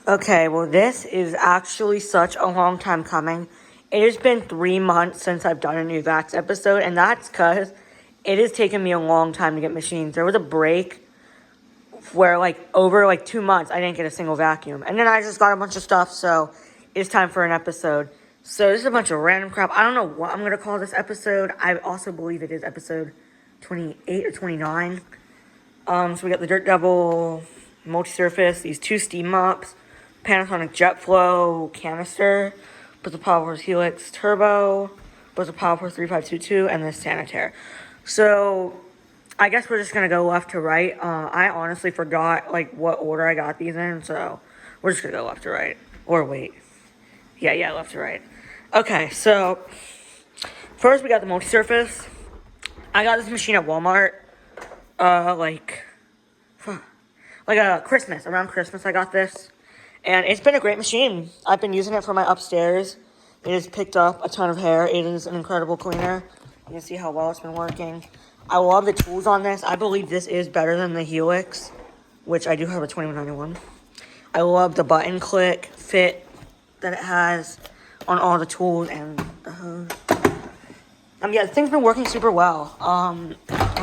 Okay, well, this is actually such a long time coming. It has been 3 months since I've done a new Vacs episode, and that's because it has taken me a long time to get machines. There was a break where, over 2 months, I didn't get a single vacuum. And then I just got a bunch of stuff, so it's time for an episode. So this is a bunch of random crap. I don't know what I'm going to call this episode. I also believe it is episode 28 or 29. So we got the Dirt Devil MultiSurface, these 2 steam mops, Panasonic Jet Flow canister, Bissell PowerHelix Turbo, Bissell PowerForce 3522, and this Sanitaire. So I guess we're just gonna go left to right. I honestly forgot what order I got these in, so we're just gonna go left to right. Or wait, yeah, left to right. Okay, so first we got the MultiSurface. I got this machine at Walmart. Christmas, around Christmas I got this. And it's been a great machine. I've been using it for my upstairs. It has picked up a ton of hair. It is an incredible cleaner. You can see how well it's been working. I love the tools on this. I believe this is better than the Helix, which I do have a 2191. I love the button click fit that it has on all the tools and the hose. Yeah, the thing's been working super well. On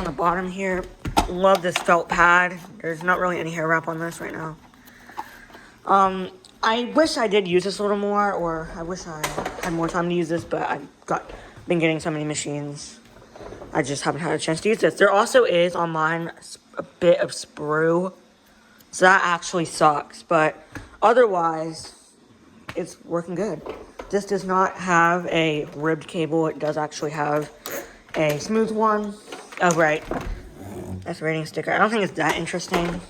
the bottom here, love this felt pad. There's not really any hair wrap on this right now. I wish I did use this a little more, or I wish I had more time to use this, but I've been getting so many machines. I just haven't had a chance to use this. There also is on mine a bit of sprue, so that actually sucks, but otherwise, it's working good. This does not have a ribbed cable. It does actually have a smooth one. Oh, right. That's a rating sticker. I don't think it's that interesting.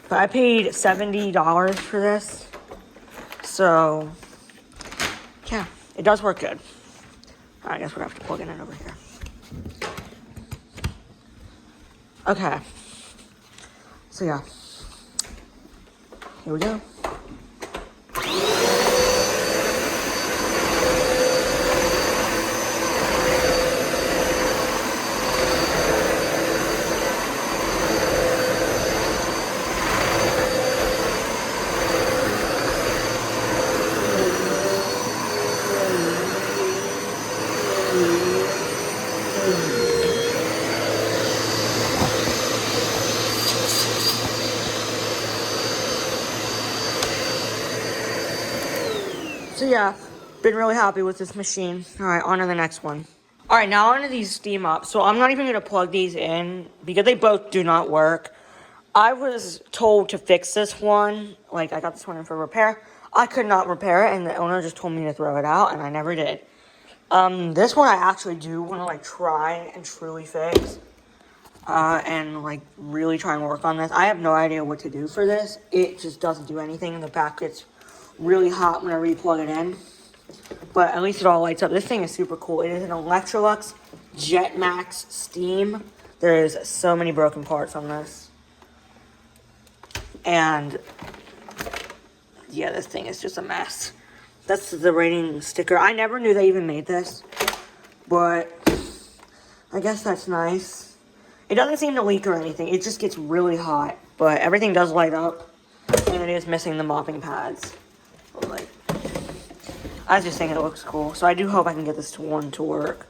But I paid $70 for this. So, yeah, it does work good. I guess we're going to have to plug it in over here. Okay. So, yeah. Here we go. So yeah, been really happy with this machine. All right, on to the next one. All right, now on to these steam ups. So I'm not even going to plug these in because they both do not work. I was told to fix this one. I got this one in for repair. I could not repair it, and the owner just told me to throw it out, and I never did. This one I actually do want to try and truly fix. And really try and work on this. I have no idea what to do for this. It just doesn't do anything. The back gets really hot when I re-plug it in. But at least it all lights up. This thing is super cool. It is an Electrolux Jet Max Steam. There is so many broken parts on this. And yeah, this thing is just a mess. That's the rating sticker. I never knew they even made this. But I guess that's nice. It doesn't seem to leak or anything. It just gets really hot. But everything does light up. And it is missing the mopping pads. I just think it looks cool. So I do hope I can get this one to work.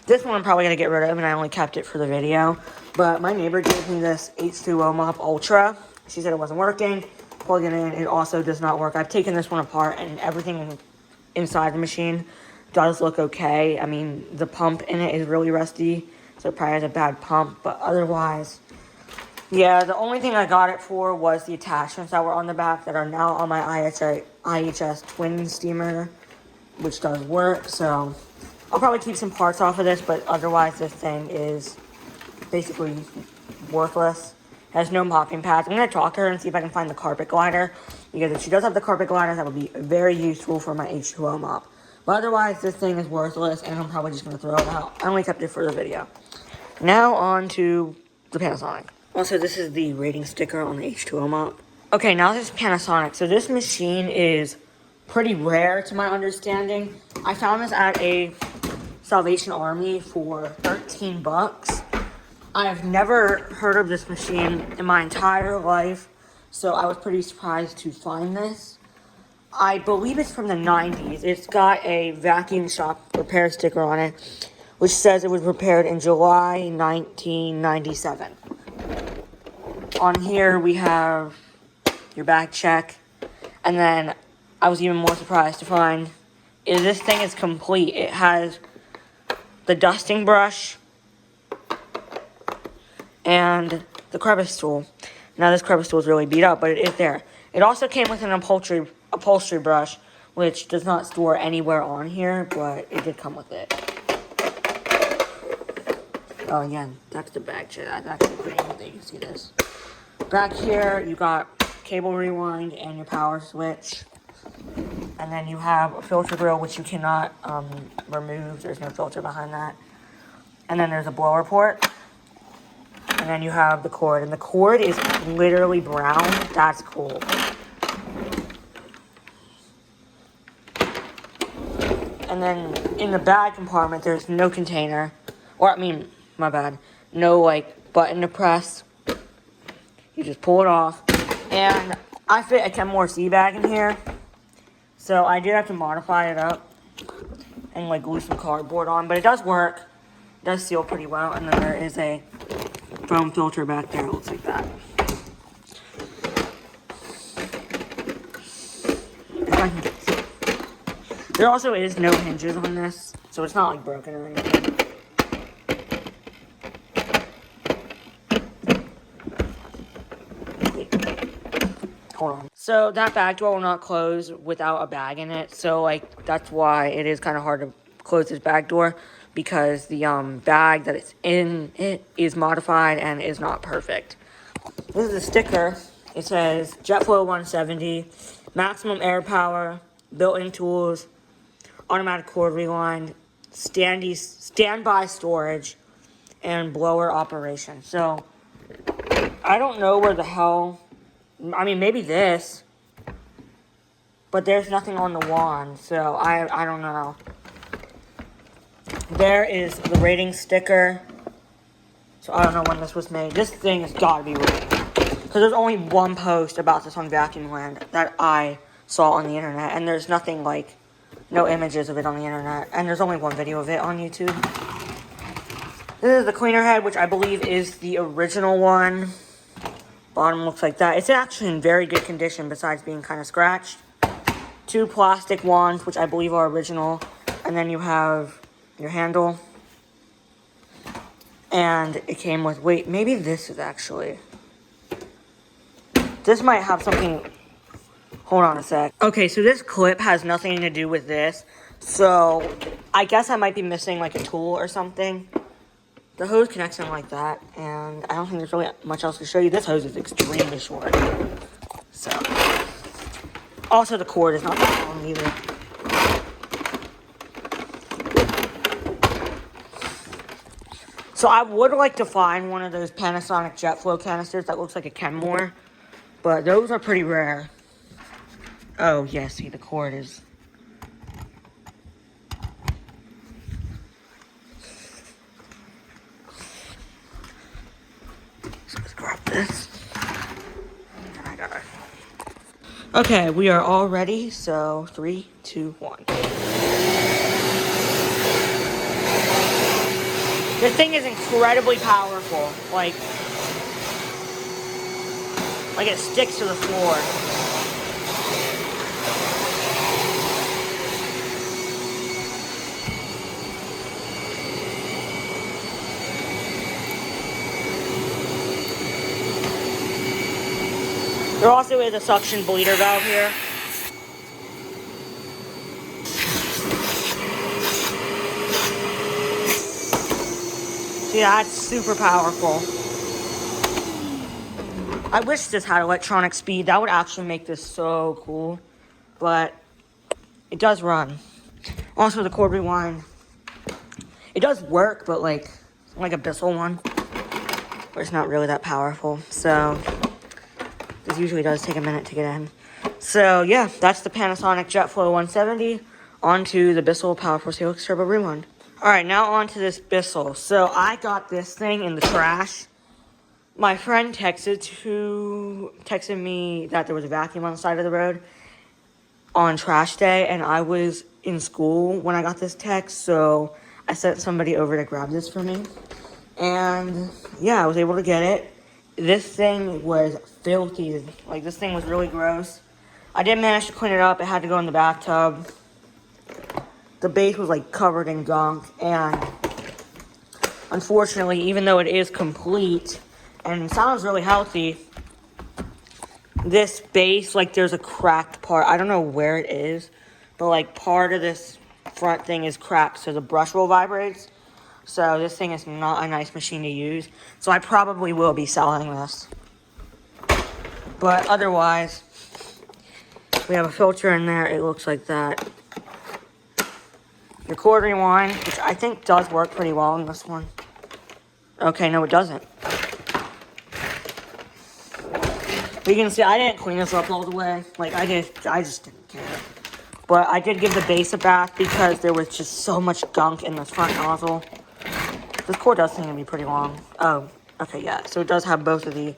This one I'm probably going to get rid of, and I only kept it for the video. But my neighbor gave me this H2O Mop Ultra. She said it wasn't working. Plug it in. It also does not work. I've taken this one apart, and everything inside the machine does look okay. I mean, the pump in it is really rusty, so it probably has a bad pump. But otherwise, yeah, the only thing I got it for was the attachments that were on the back that are now on my IHS twin steamer, which does work. So I'll probably keep some parts off of this, but otherwise this thing is basically worthless. It has no mopping pads. I'm going to talk to her and see if I can find the carpet glider, because if she does have the carpet glider, that would be very useful for my H2O mop. But otherwise, this thing is worthless, and I'm probably just going to throw it out. I only kept it for the video. Now on to the Panasonic. Also, this is the rating sticker on the H2O mop. Okay, now this is Panasonic. So this machine is pretty rare to my understanding. I found this at a Salvation Army for 13 bucks. I have never heard of this machine in my entire life. So I was pretty surprised to find this. I believe it's from the 90s. It's got a vacuum shop repair sticker on it, which says it was repaired in July 1997. On here we have your bag check, and then I was even more surprised to find this thing is complete. It has the dusting brush and the crevice tool. Now this crevice tool is really beat up, but it is there. It also came with an upholstery brush, which does not store anywhere on here, but it did come with it. Oh, again, that's the bag check. That's actually pretty neat that you can see this. Back here, you got cable rewind and your power switch. And then you have a filter grill, which you cannot remove. There's no filter behind that. And then there's a blower port. And then you have the cord. And the cord is literally brown. That's cool. And then in the bag compartment, there's no container. Or, I mean, my bad. No, like, button to press. You just pull it off. And I fit a Kenmore sea bag in here. So I did have to modify it up and like glue some cardboard on, but it does work. It does seal pretty well. And then there is a foam filter back there. It looks like that. There also is no hinges on this, so it's not like broken or anything. Hold on. So that back door will not close without a bag in it. So like that's why it is kind of hard to close this back door, because the bag that it's in it is modified and is not perfect. This is a sticker. It says Jet Flow 170, maximum air power, built-in tools, automatic cord rewind, standby storage, and blower operation. So I don't know where the hell. I mean, maybe this, but there's nothing on the wand, so I don't know. There is the rating sticker, so I don't know when this was made. This thing has got to be rated, because there's only one post about this on Vacuum Land that I saw on the internet, and there's nothing like, no images of it on the internet, and there's only one video of it on YouTube. This is the cleaner head, which I believe is the original one. Bottom looks like that. It's actually in very good condition besides being kind of scratched. 2 plastic wands, which I believe are original. And then you have your handle. And it came with, wait, maybe this is actually. This might have something, hold on a sec. Okay, so this clip has nothing to do with this. So I guess I might be missing like a tool or something. The hose connects in like that, and I don't think there's really much else to show you. This hose is extremely short. So, also the cord is not that long either. So I would like to find one of those Panasonic Jet Flow canisters that looks like a Kenmore, but those are pretty rare. Oh yeah, see the cord is. This. I got it. Okay, we are all ready. So 3, 2, 1. This thing is incredibly powerful. Like it sticks to the floor. There also is a suction bleeder valve here. See, that's super powerful. I wish this had electronic speed. That would actually make this so cool. But it does run. Also, the cord rewind. It does work, but like a Bissell one. But it's not really that powerful. So this usually does take a minute to get in. So yeah, that's the Panasonic Jet Flow 170 onto the Bissell PowerForce Helix Turbo Rewind. Alright, now onto this Bissell. So I got this thing in the trash. My friend texted me that there was a vacuum on the side of the road on trash day, and I was in school when I got this text, so I sent somebody over to grab this for me. And yeah, I was able to get it. This thing was filthy. Like, this thing was really gross. I did manage to clean it up. It had to go in the bathtub. The base was like covered in gunk, and unfortunately, even though it is complete and sounds really healthy, this base, like, there's a cracked part. I don't know where it is, but like part of this front thing is cracked, so the brush roll vibrates. So this thing is not a nice machine to use. So I probably will be selling this. But otherwise, we have a filter in there. It looks like that. Your cord rewind, which I think does work pretty well in this one. Okay, no, it doesn't. But you can see I didn't clean this up all the way. Like, I just didn't care. But I did give the base a bath because there was just so much gunk in this front nozzle. This cord does seem to be pretty long. Oh, okay, yeah. So it does have both of the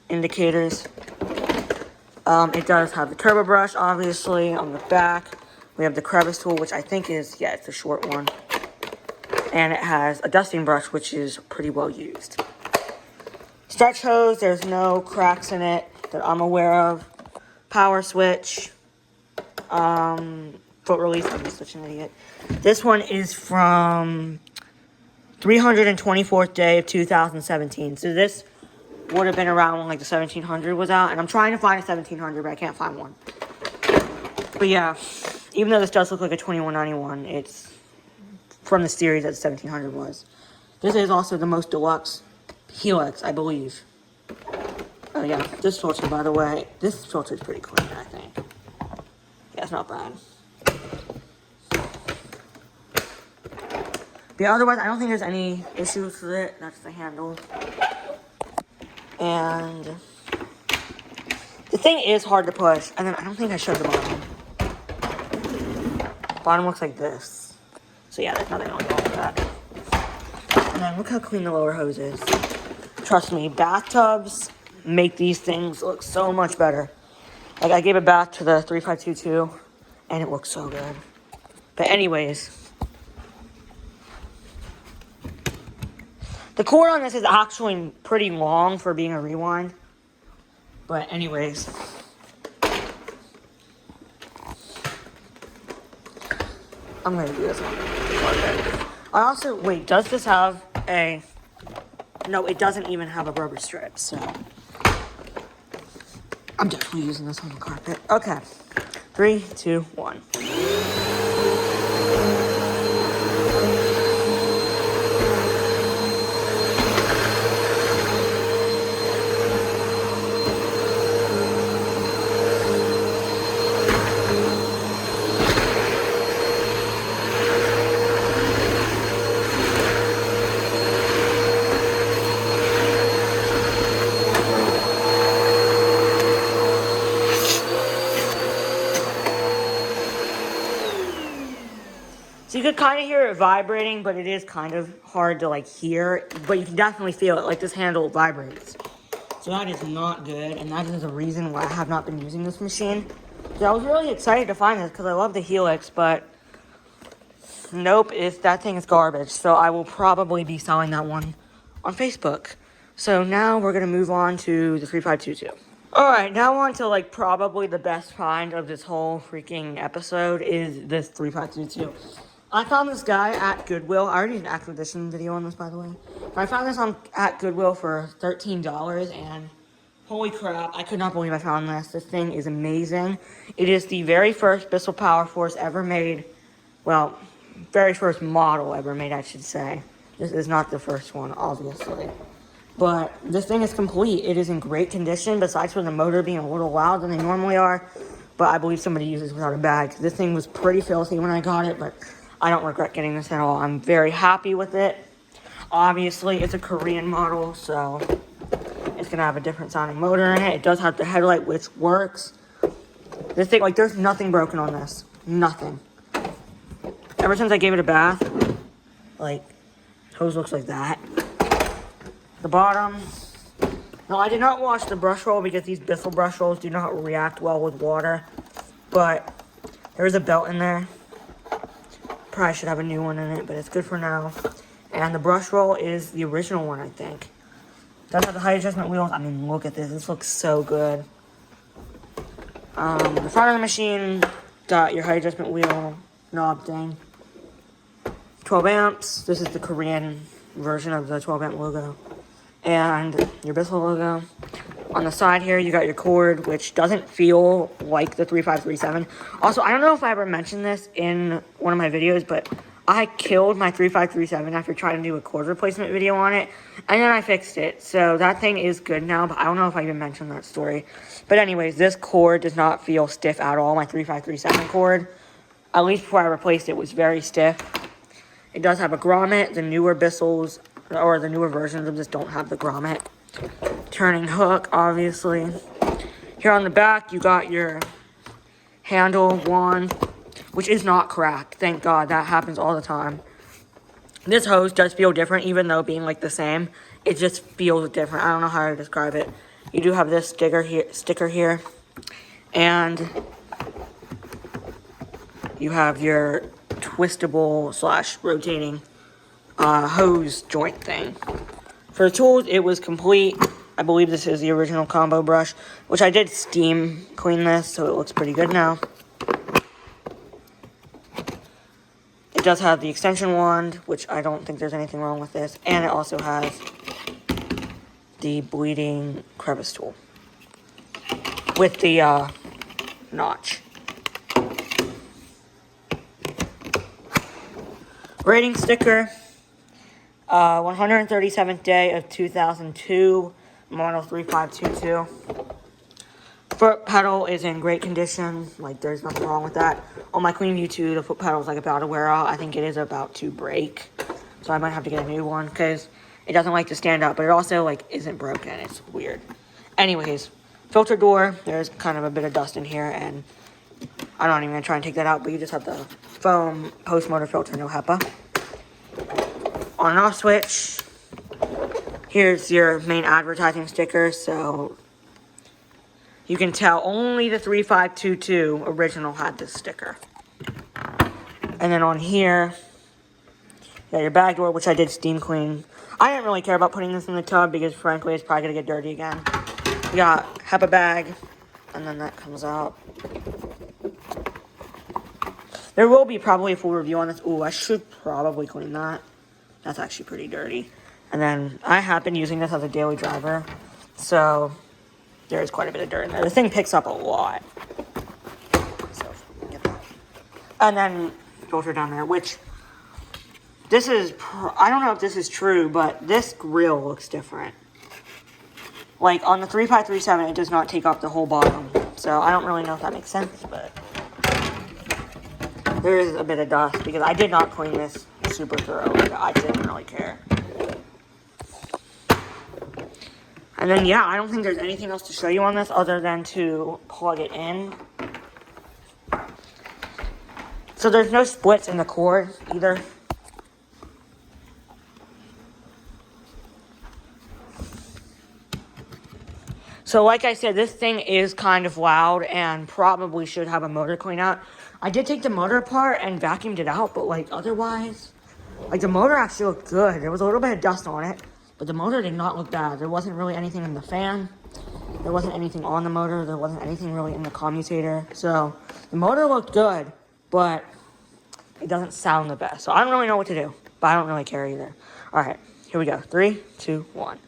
indicators. It does have the turbo brush, obviously, on the back. We have the crevice tool, which I think is, yeah, it's a short one. And it has a dusting brush, which is pretty well used. Stretch hose, there's no cracks in it that I'm aware of. Power switch. Foot release, I'm just such an idiot. This one is from 324th day of 2017. So this would have been around when like the 1700 was out. And I'm trying to find a 1700, but I can't find one. But yeah, even though this does look like a 2191, it's from the series that the 1700 was. This is also the most deluxe Helix, I believe. Oh yeah, this filter, by the way, this filter is pretty clean, I think. Yeah, it's not bad. But yeah, otherwise, I don't think there's any issues with it. That's the handle. And the thing is hard to push. And then I don't think I showed the bottom. Bottom looks like this. So yeah, there's nothing wrong with that. And then look how clean the lower hose is. Trust me, bathtubs make these things look so much better. Like, I gave a bath to the 3522, and it looks so good. But anyways, the cord on this is actually pretty long for being a rewind. But anyways, I'm going to do this one. I also, wait, does this have a, no, it doesn't even have a rubber strip, so I'm definitely using this on the carpet. Okay, 3, 2, 1. So you could kind of hear it vibrating, but it is kind of hard to like hear, but you can definitely feel it, like this handle vibrates. So that is not good, and that is the reason why I have not been using this machine. So I was really excited to find this because I love the Helix, but nope, that thing is garbage. So I will probably be selling that one on Facebook. So now we're gonna move on to the 3522. All right, now on to like probably the best find of this whole freaking episode is this 3522. I found this guy at Goodwill. I already did an acquisition video on this, by the way. But I found this at Goodwill for $13, and holy crap, I could not believe I found this. This thing is amazing. It is the very first Bissell PowerForce ever made. Well, very first model ever made, I should say. This is not the first one, obviously. But this thing is complete. It is in great condition, besides for the motor being a little loud than they normally are. But I believe somebody uses without a bag. This thing was pretty filthy when I got it, but I don't regret getting this at all. I'm very happy with it. Obviously, it's a Korean model, so it's going to have a different sounding motor in it. It does have the headlight, which works. This thing, like, there's nothing broken on this. Nothing. Ever since I gave it a bath, like, hose looks like that. The bottom, Now, I did not wash the brush roll because these Bissell brush rolls do not react well with water. But there is a belt in there. Probably should have a new one in it, but it's good for now. And the brush roll is the original one, I think. Does have the height adjustment wheels. I mean, look at this. This looks so good. The front of the machine got your height adjustment wheel knob thing. 12 amps. This is the Korean version of the 12 amp logo. And your Bissell logo. On the side here, you got your cord, which doesn't feel like the 3537. Also, I don't know if I ever mentioned this in one of my videos, but I killed my 3537 after trying to do a cord replacement video on it, and then I fixed it. So that thing is good now, but I don't know if I even mentioned that story. But anyways, this cord does not feel stiff at all. My 3537 cord, at least before I replaced it, was very stiff. It does have a grommet. The newer Bissells, or the newer versions of this, don't have the grommet. Turning hook, obviously. Here on the back, you got your handle wand, which is not cracked. Thank God, that happens all the time. This hose does feel different, even though being like the same, it just feels different. I don't know how to describe it. You do have this sticker here, and you have your twistable / rotating hose joint thing. For the tools, it was complete. I believe this is the original combo brush, which I did steam clean this, so it looks pretty good now. It does have the extension wand, which I don't think there's anything wrong with this, and it also has the bleeding crevice tool with the notch. Rating sticker. 137th day of 2002, model 3522. Foot pedal is in great condition. Like, there's nothing wrong with that. On my Queen View 2, the foot pedal is like about to wear out. I think it is about to break. So I might have to get a new one because it doesn't like to stand up, but it also like isn't broken. It's weird. Anyways, filter door. There's kind of a bit of dust in here, and I'm not even gonna try and take that out, but you just have the foam post motor filter, no HEPA. On and off switch. Here's your main advertising sticker, so you can tell only the 3522 original had this sticker. And then on here, you got your bag door, which I did steam clean. I didn't really care about putting this in the tub because frankly it's probably gonna get dirty again. You got HEPA bag, and then that comes out. There will be probably a full review on this. Ooh, I should probably clean that. That's actually pretty dirty. And then I have been using this as a daily driver, so there is quite a bit of dirt in there. The thing picks up a lot. So, get that. And then filter down there, which this is, I don't know if this is true, but this grill looks different. Like on the 3537, it does not take off the whole bottom. So I don't really know if that makes sense, but there is a bit of dust because I did not clean this super thorough. Like, I didn't really care. And then, yeah, I don't think there's anything else to show you on this other than to plug it in. So there's no splits in the cord either. So like I said, this thing is kind of loud and probably should have a motor clean out. I did take the motor apart and vacuumed it out, but like otherwise, like the motor actually looked good. There was a little bit of dust on it, but the motor did not look bad. There wasn't really anything in the fan. There wasn't anything on the motor. There wasn't anything really in the commutator. So the motor looked good, but it doesn't sound the best. So I don't really know what to do, but I don't really care either. All right, here we go. 3, 2, 1.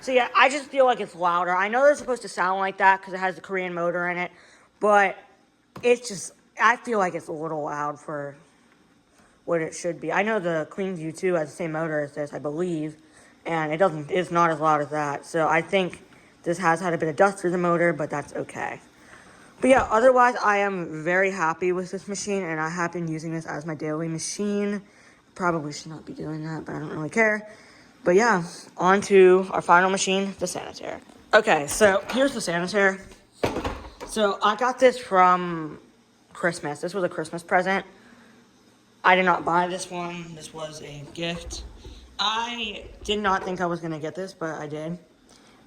So yeah, I just feel like it's louder. I know they're supposed to sound like that because it has the Korean motor in it, but it's just I feel like it's a little loud for what it should be. I know the Queen View 2 has the same motor as this, I believe, and it's not as loud as that. So I think this has had a bit of dust through the motor, but that's okay. But yeah, otherwise I am very happy with this machine, and I have been using this as my daily machine. Probably should not be doing that, but I don't really care. But yeah, on to our final machine, the Sanitaire. Okay, so here's the Sanitaire. So I got this from Christmas. This was a Christmas present. I did not buy this one. This was a gift. I did not think I was going to get this, but I did.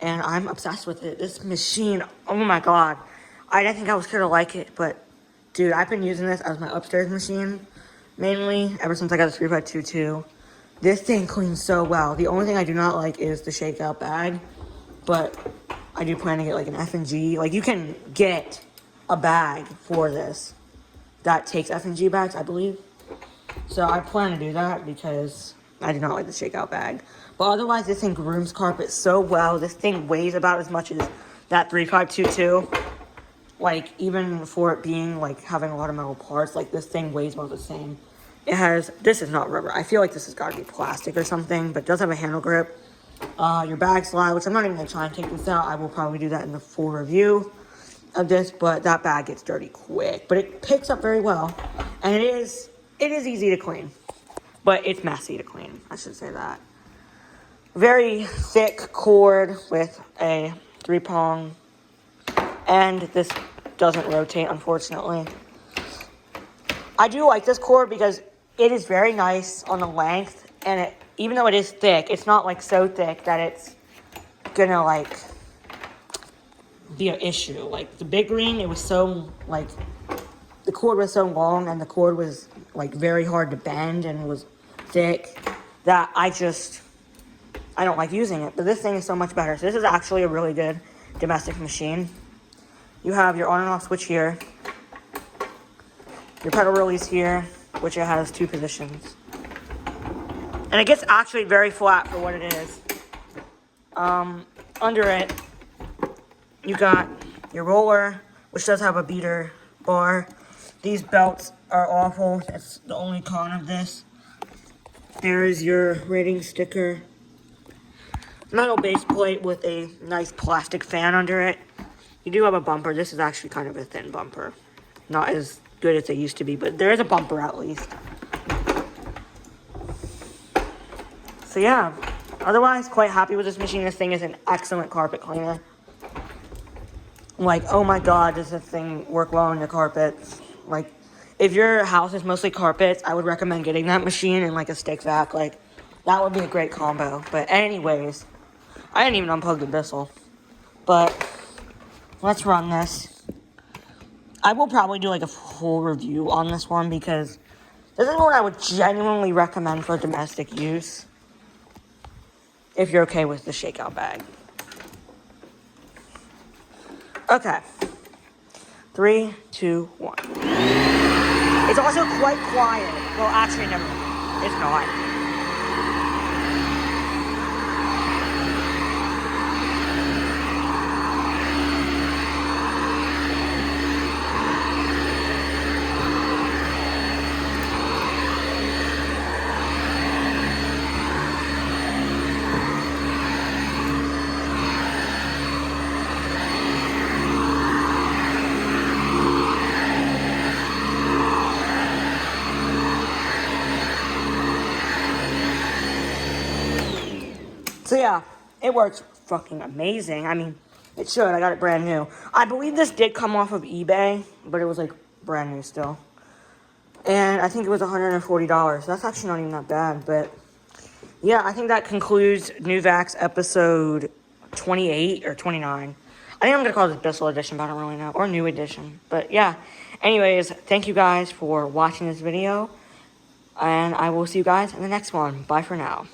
And I'm obsessed with it. This machine, oh my god. I didn't think I was going to like it, but dude, I've been using this as my upstairs machine, mainly, ever since I got the 3522. This thing cleans so well. The only thing I do not like is the shakeout bag, but I do plan to get like an F&G. Like, you can get a bag for this that takes F&G bags, I believe. So I plan to do that because I do not like the shakeout bag. But otherwise, this thing grooms carpet so well. This thing weighs about as much as that 3522. Like, even for it being, like, having a lot of metal parts, like, this thing weighs about the same. It has, this is not rubber. I feel like this has got to be plastic or something, but it does have a handle grip. Your bag slide, which I'm not even going to try and take this out. I will probably do that in the full review of this, but that bag gets dirty quick. But it picks up very well, and it is easy to clean, but it's messy to clean. I should say that. Very thick cord with a 3-prong, and this doesn't rotate, unfortunately. I do like this cord because it is very nice on the length, and even though it is thick, it's not like so thick that it's gonna like be an issue. Like the big green, it was so like, the cord was so long and the cord was like very hard to bend and was thick that I don't like using it. But this thing is so much better. So this is actually a really good domestic machine. You have your on and off switch here, your pedal release here, which it has 2 positions. And it gets actually very flat for what it is. Under it, you got your roller, which does have a beater bar. These belts are awful. That's the only con of this. There is your rating sticker. Metal base plate with a nice plastic fan under it. You do have a bumper. This is actually kind of a thin bumper. Not as good as they used to be, but there is a bumper at least. So yeah, otherwise quite happy with this machine. This thing is an excellent carpet cleaner. Like, oh my god, does this thing work well on your carpets? Like, if your house is mostly carpets, I would recommend getting that machine and like a stick vac. Like, that would be a great combo. But anyways, I didn't even unplug the Bissell. But let's run this. I will probably do like a full review on this one because this is one I would genuinely recommend for domestic use if you're okay with the shakeout bag. Okay. 3, 2, 1. It's also quite quiet. Well, actually, never mind. It's not. So yeah, it works fucking amazing. I mean, it should. I got it brand new. I believe this did come off of eBay, but it was like brand new still. And I think it was $140. That's actually not even that bad, but yeah, I think that concludes New Vacs episode 28 or 29. I think I'm going to call this Bissell edition, but I don't really know. Or new edition. But yeah. Anyways, thank you guys for watching this video. And I will see you guys in the next one. Bye for now.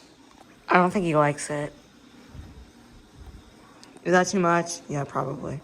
I don't think he likes it. Is that too much? Yeah, probably.